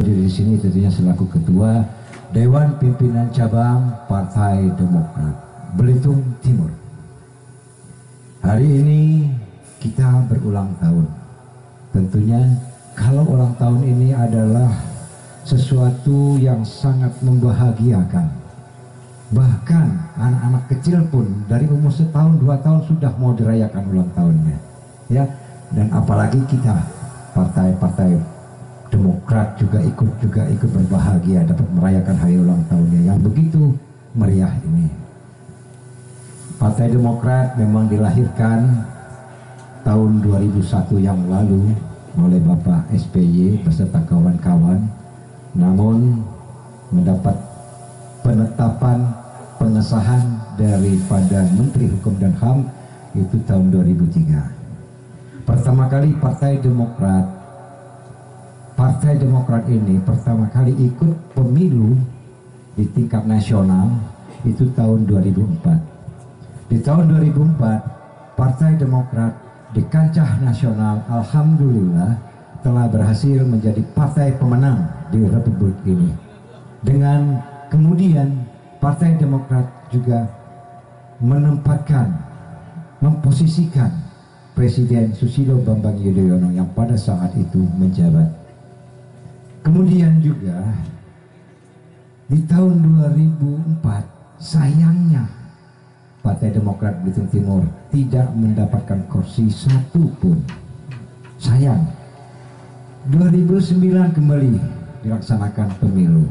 Di sini tentunya selaku Ketua Dewan Pimpinan Cabang Partai Demokrat Belitung Timur. Hari ini kita berulang tahun. Tentunya kalau ulang tahun ini adalah sesuatu yang sangat membahagiakan. Bahkan anak-anak kecil pun dari umur 1 tahun 2 tahun sudah mau dirayakan ulang tahunnya, ya. Dan apalagi kita partai-partai Demokrat juga ikut berbahagia dapat merayakan hari ulang tahunnya yang begitu meriah ini. Partai Demokrat memang dilahirkan tahun 2001 yang lalu oleh Bapak SBY beserta kawan-kawan, namun mendapat penetapan pengesahan daripada Menteri Hukum dan HAM itu tahun 2003. Pertama kali Partai Demokrat ini pertama kali ikut pemilu di tingkat nasional itu tahun 2004. Di tahun 2004 Partai Demokrat di kancah nasional alhamdulillah telah berhasil menjadi partai pemenang di Republik ini. Dengan kemudian Partai Demokrat juga memposisikan Presiden Susilo Bambang Yudhoyono yang pada saat itu menjabat. Kemudian juga di tahun 2004 sayangnya Partai Demokrat Belitung Timur tidak mendapatkan kursi satu pun. Sayang. 2009 kembali dilaksanakan pemilu.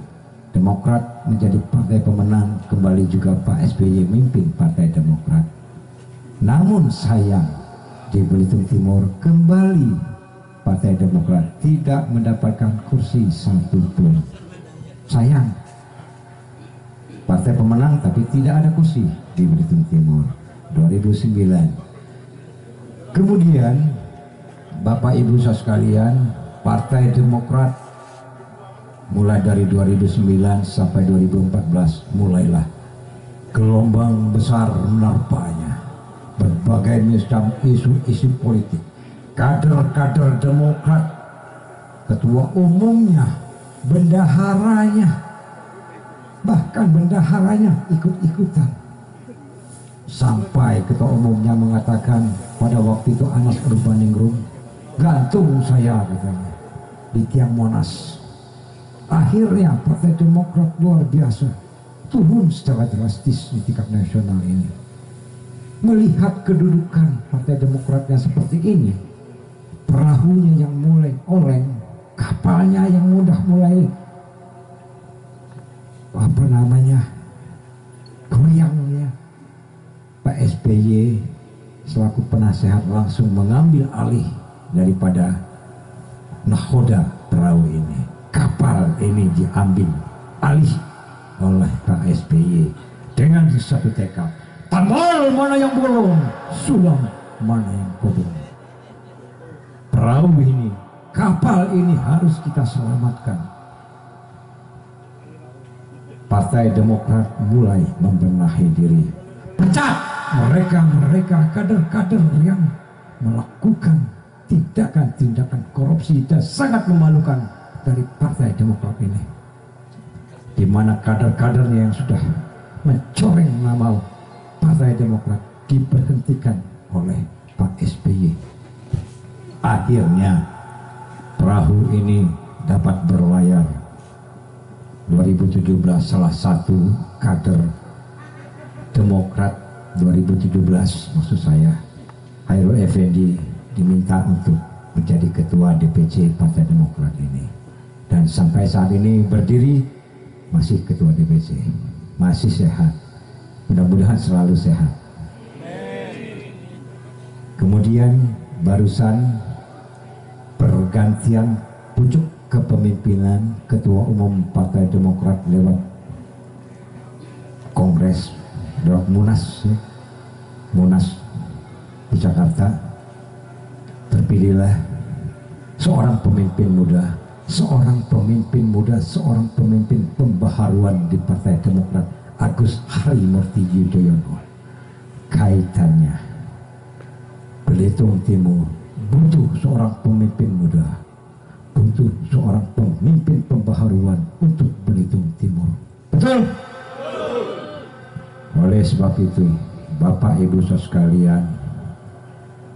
Demokrat menjadi partai pemenang, kembali juga Pak SBY memimpin Partai Demokrat. Namun sayang di Belitung Timur kembali Partai Demokrat tidak mendapatkan kursi satu pun. Sayang. Partai pemenang tapi tidak ada kursi di Belitung Timur 2009. Kemudian Bapak Ibu sekalian, Partai Demokrat mulai dari 2009 sampai 2014 mulailah gelombang besar menerpanya berbagai macam isu-isu politik. Kader-kader Demokrat, ketua umumnya, bendaharanya, bahkan bendaharanya ikut-ikutan. Sampai ketua umumnya mengatakan pada waktu itu Anas Urbaningrum, gantung saya katanya di tiang Monas. Akhirnya Partai Demokrat luar biasa turun secara drastis di tingkat nasional ini. Melihat kedudukan Partai Demokratnya seperti ini, perahunya yang mulai oleng, kapalnya yang mudah mulai goyangnya, Pak SBY selaku penasehat langsung mengambil alih daripada nahoda perahu ini. Kapal ini diambil alih oleh Pak SBY dengan satu tekad, tambal mana yang bolong, sulam mana yang kobong. Perahu ini, kapal ini harus kita selamatkan. Partai Demokrat mulai membenahi diri. Pecat mereka kader-kader yang melakukan tindakan-tindakan korupsi dan sangat memalukan dari Partai Demokrat ini. Di mana kader-kadernya yang sudah mencoreng nama Partai Demokrat diberhentikan oleh Pak SBY. Akhirnya perahu ini dapat berlayar. 2017 salah satu kader Demokrat 2017 maksud saya, Hairul Effendi, diminta untuk menjadi ketua DPC Partai Demokrat ini. Dan sampai saat ini berdiri masih ketua DPC, masih sehat. Mudah-mudahan selalu sehat. Kemudian barusan pergantian pucuk kepemimpinan Ketua Umum Partai Demokrat lewat Kongres, lewat Munas di Jakarta. Terpilihlah seorang pemimpin muda, seorang pemimpin pembaharuan di Partai Demokrat, Agus Harimurti Yudhoyono. Kaitannya Belitung Timur butuh seorang pemimpin muda, butuh seorang pemimpin pembaharuan untuk Belitung Timur. Betul? Oleh sebab itu, Bapak Ibu saudara sekalian,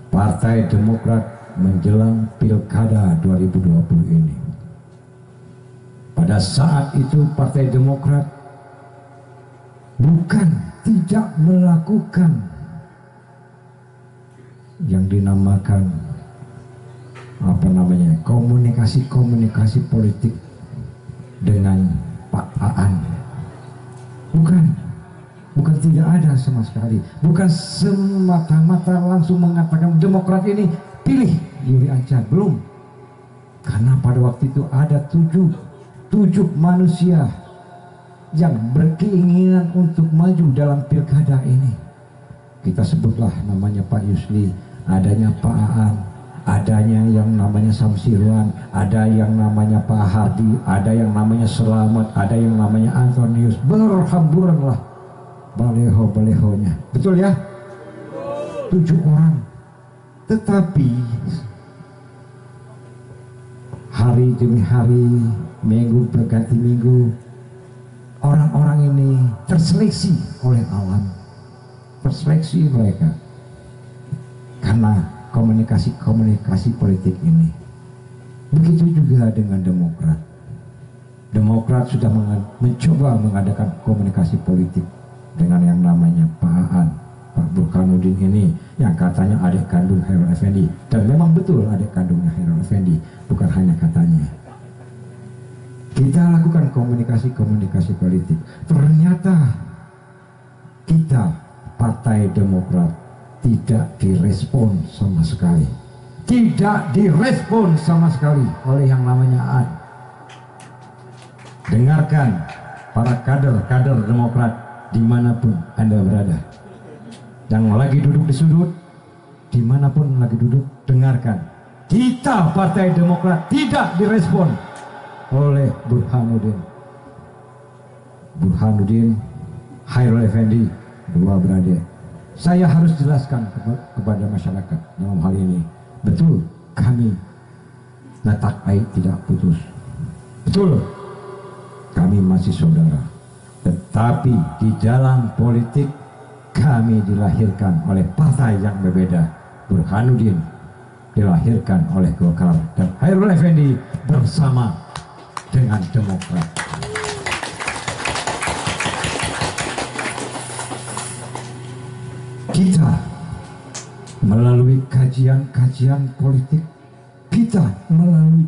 Partai Demokrat menjelang Pilkada 2020 ini, pada saat itu Partai Demokrat bukan tidak melakukan yang dinamakan komunikasi politik dengan Pak Aan. Bukan tidak ada sama sekali. Bukan semata-mata langsung mengatakan Demokrat ini pilih Yuri Anca, belum. Karena pada waktu itu ada tujuh manusia yang berkeinginan untuk maju dalam pilkada ini. Kita sebutlah namanya Pak Yusli, adanya Pak Aan, adanya yang namanya Samsirwan, ada yang namanya Pak Hardi, ada yang namanya Selamat, ada yang namanya Antonius. Berhamburan lah baleho-balehonya. Betul ya? 7 orang. Tetapi hari demi hari, minggu berganti minggu, orang-orang ini terseleksi oleh alam. Terseleksi mereka karena komunikasi politik ini. Begitu juga dengan Demokrat. Demokrat sudah mencoba mengadakan komunikasi politik dengan yang namanya Pak Aan, Pak Burhanuddin ini, yang katanya adik kandung Hairul Effendi. Dan memang betul adik kandungnya Hairul Effendi, bukan hanya katanya. Kita lakukan komunikasi politik. Ternyata kita Partai Demokrat tidak direspon sama sekali. Tidak direspon sama sekali oleh yang namanya Aan. Dengarkan para kader Demokrat dimanapun Anda berada, yang lagi duduk di sudut, dimanapun lagi duduk, dengarkan, kita Partai Demokrat tidak direspon oleh Burhanuddin, Hairul Effendi, dua beradik. Saya harus jelaskan kepada masyarakat dalam hal ini, betul kami natak air tidak putus, betul kami masih saudara. Tetapi di dalam politik kami dilahirkan oleh partai yang berbeda. Burhanuddin dilahirkan oleh Golkar dan Hairul Effendi bersama dengan Demokrat. Kita melalui kajian politik, kita melalui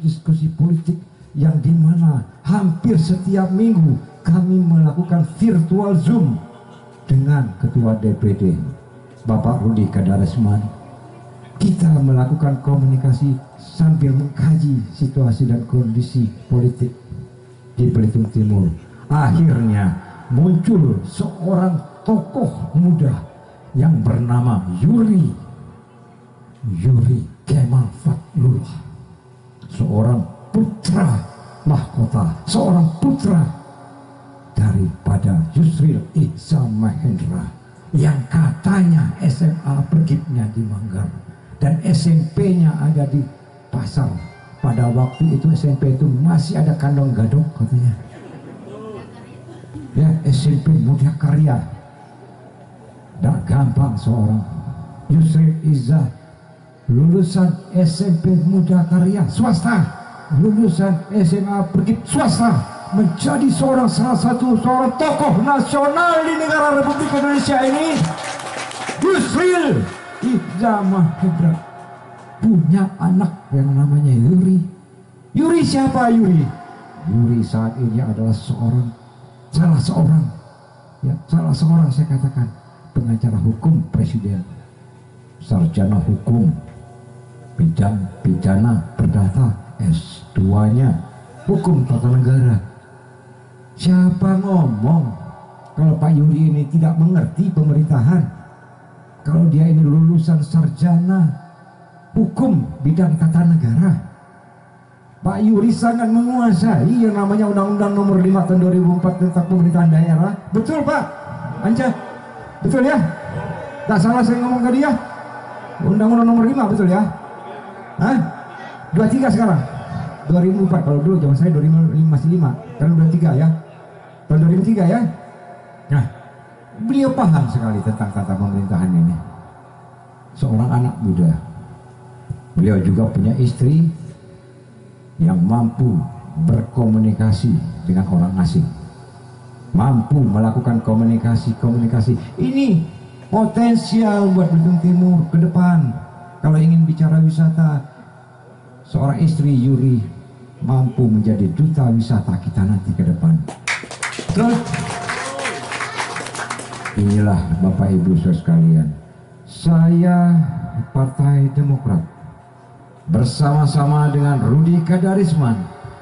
diskusi politik yang dimana hampir setiap minggu kami melakukan virtual Zoom dengan Ketua DPD Bapak Rudi Kadaresman. Kita melakukan komunikasi sambil mengkaji situasi dan kondisi politik di Belitung Timur. Akhirnya muncul seorang tokoh muda yang bernama Yuri Kemal Fatlullah, seorang putra mahkota, seorang putra daripada Yusril Iza Mahendra yang katanya SMA pergibnya di Manggar dan SMP-nya ada di Pasar. Pada waktu itu SMP itu masih ada kandang gadok katanya. Ya, SMP Muda Karya. Tidak gampang seorang Yusril Iza lulusan SMP Muda Karya swasta, lulusan SMA Pergib swasta, menjadi salah satu tokoh nasional di negara Republik Indonesia ini. Yusril Iza Mahendra punya anak yang namanya Yuri. Yuri siapa Yuri? Yuri saat ini adalah salah seorang saya katakan pengacara hukum presiden, sarjana hukum, bidang pidana perdata, S2-nya hukum tata negara. Siapa ngomong kalau Pak Yuri ini tidak mengerti pemerintahan? Kalau dia ini lulusan sarjana hukum bidang tata negara. Pak Yuri sangat menguasai yang namanya Undang-Undang Nomor 5 Tahun 2004 tentang pemerintahan daerah. Betul Pak Anca? Betul ya? Tak salah saya ngomong ke dia? Undang-Undang Nomor 5 betul ya? Hah? 23 sekarang? 2004, kalau dulu zaman saya 2005 masih 5, kan udah 3 ya, tahun 2003 ya. Nah, beliau paham sekali tentang tata pemerintahan ini. Seorang anak muda, beliau juga punya istri yang mampu berkomunikasi dengan orang asing, mampu melakukan komunikasi. Ini potensial buat Belitung Timur ke depan. Kalau ingin bicara wisata, seorang istri Yuri mampu menjadi duta wisata kita nanti ke depan. Terus inilah Bapak Ibu saudara sekalian, saya Partai Demokrat bersama-sama dengan Rudi Kadarisman,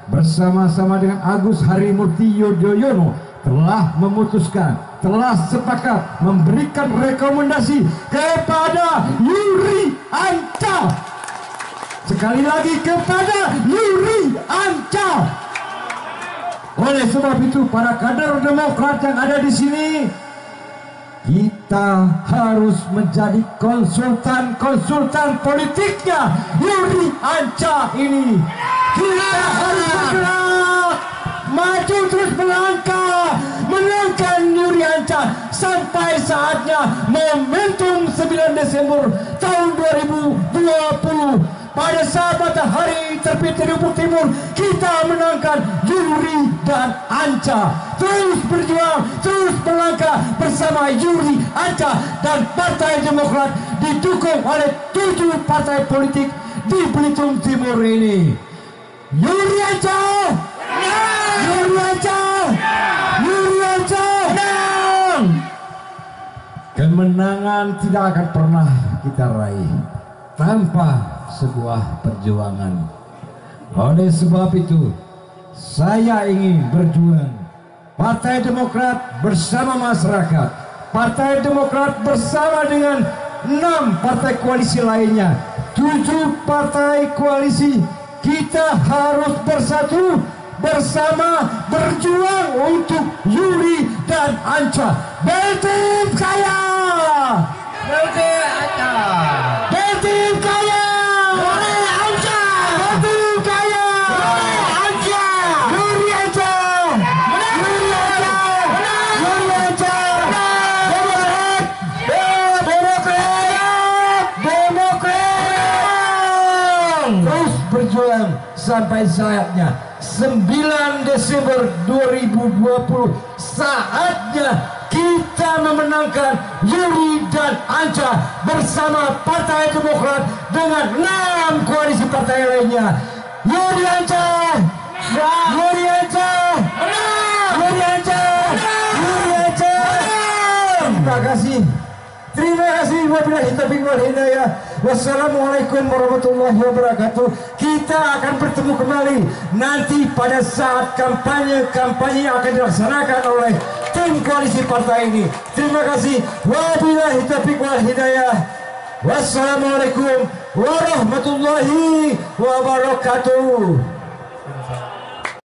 bersama-sama dengan Agus Harimurti Yudhoyono telah memutuskan, telah sepakat memberikan rekomendasi kepada Yuri Anca. Sekali lagi, kepada Yuri Anca. Oleh sebab itu, para kader Demokrat yang ada di sini, kita harus menjadi konsultan politiknya Yuri Anca ini. Kita harus bergerak, maju terus melangkah, menangkan Yuri Anca sampai saatnya momentum 9 Desember tahun 2020. Pada saat matahari terbit di ufuk timur, kita menangkan Yuri dan Anca. Terus berjuang, terus melangkah bersama Yuri Anca dan Partai Demokrat, didukung oleh 7 partai politik di Belitung Timur ini. Yuri Anca, Yuri Anca, Yuri Anca. Kemenangan tidak akan pernah kita raih tanpa sebuah perjuangan. Oleh sebab itu, saya ingin berjuang. Partai Demokrat bersama masyarakat, Partai Demokrat bersama dengan 6 partai koalisi lainnya, 7 partai koalisi, kita harus bersatu bersama berjuang untuk Yuri dan Anca. Beltim kaya, Beltim Anca, Beltim kaya, Yuri Anca, Beltim kaya, Yuri Anca, Yuri Anca, Yuri Anca, Yuri Anca, Demokrat, Demokrat, Demokrat. Terus berjuang sampai saatnya 9 Desember 2020, saatnya kita memenangkan Yuri dan Anca bersama Partai Demokrat dengan 6 koalisi partai lainnya. Yuri Anca, Yuri Anca, Yuri Anca, Yuri Anca. Terima kasih. Terima kasih. Wabillahi taufiq wal hidayah. Wassalamualaikum warahmatullahi wabarakatuh. Kita akan bertemu kembali nanti pada saat kampanye yang akan dilaksanakan oleh tim koalisi partai ini. Terima kasih. Wabillahi taufiq wal hidayah. Wassalamualaikum warahmatullahi wabarakatuh.